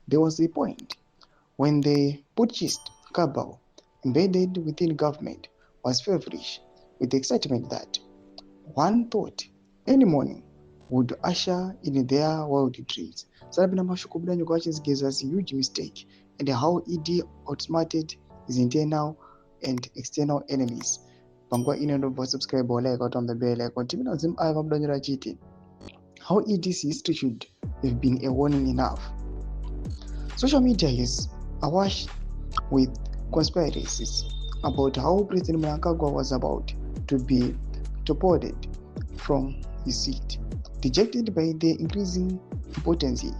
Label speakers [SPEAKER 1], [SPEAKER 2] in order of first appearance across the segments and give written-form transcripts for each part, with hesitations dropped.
[SPEAKER 1] There was a point when the putschist cabal embedded within government was feverish with the excitement that one thought any morning would usher in their wild dreams. Sarabina Mashuko Mnangagwa's Geza's huge mistake and how ED outsmarted his internal and external enemies. Pangwa ino subscribe or like out on the bell like continue on Zim cheating. How ED's history should have been a warning enough. Social media is awash with conspiracies about how President Mnangagwa was about to be deported from his seat. Dejected by the increasing impotency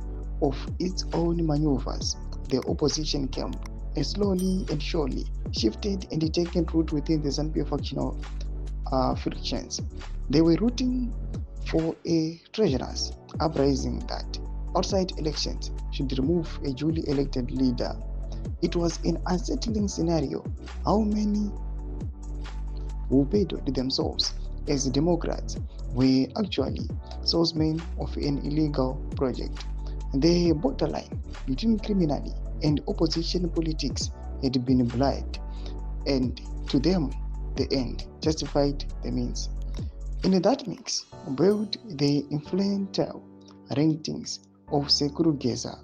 [SPEAKER 1] of its own maneuvers, the opposition camp and slowly and surely shifted and taken root within the ZANU factional frictions. They were rooting for a treacherous uprising that outside elections should remove a duly elected leader. It was an unsettling scenario how many who peddled themselves as Democrats were actually salesmen of an illegal project. The borderline between criminality and opposition politics had been blurred, and to them, the end justified the means. In that mix, built the influential rankings of Cde Geza,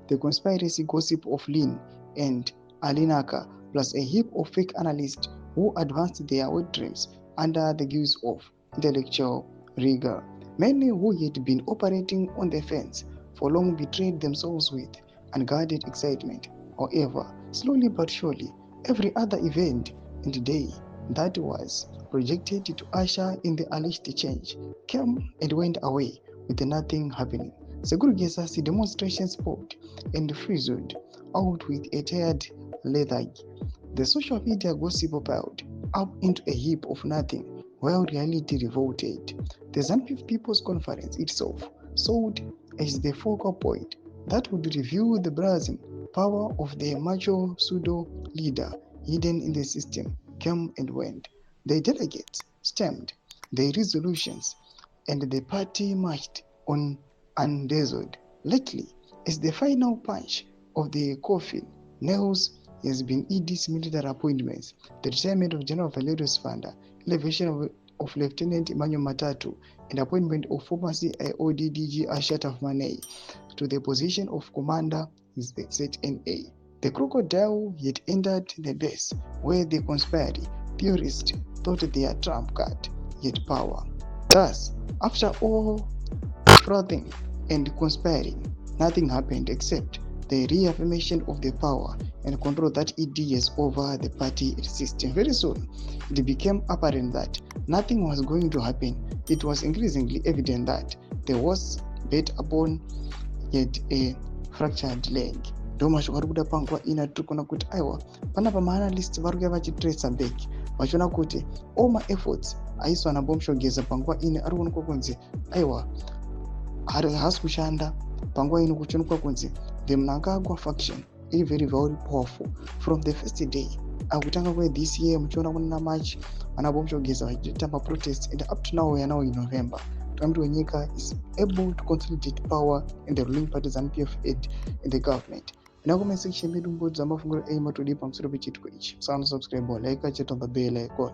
[SPEAKER 1] the conspiracy gossip of Lin and Alinaka, plus a heap of fake analysts who advanced their wet dreams under the guise of intellectual rigor. Many who had been operating on the fence for long betrayed themselves with unguarded excitement. However, slowly but surely, every other event and day that was projected to usher in the alleged change came and went away with nothing happening. Cde Geza's demonstration spot and frizzled out with a tired lethargy. The social media gossip piled up into a heap of nothing, while reality revolted. The ZANU People's Conference itself served as the focal point that would reveal the brazen power of the macho pseudo-leader hidden in the system came and went. The delegates stemmed their resolutions, and the party marched on undazzled. Lately, as the final punch of the coffin nails has been ED's military appointments, the retirement of General Valerius Fanda, elevation of Lieutenant Emmanuel Matatu, and appointment of former CIO DDG Ashataf Mane to the position of Commander ZNA. The crocodile had entered the base where the conspiracy theorists thought their trump card had power. Thus, after all frothing and conspiring, nothing happened except the reaffirmation of the power and control that ED has over the party system. Very soon, it became apparent that nothing was going to happen. It was increasingly evident that the worst bet upon yet a fractured leg. Ndoma shwari kuda pangwa ina tukona kuti aiwa panapa maanalysts varuka vachitrace back vachiona kuti all my efforts aiswa naBomsho Geza pangwa ine ari kuonekwa kunzi aiwa haasi kushanda pangwa ine kuchionekwa kunzi the Mnangagwa faction is very powerful from the first day akutanga kwe this year muchiona kuna March anaBomsho Geza vachiita protests and up to now we are now in November. Trump Nyika is able to consolidate power in the ruling party ZANU-PF in the government. Comment section medu mbodza mafunguro aima todipa msoro pechitiko ichi. Subscribe or like, chat on the bell icon.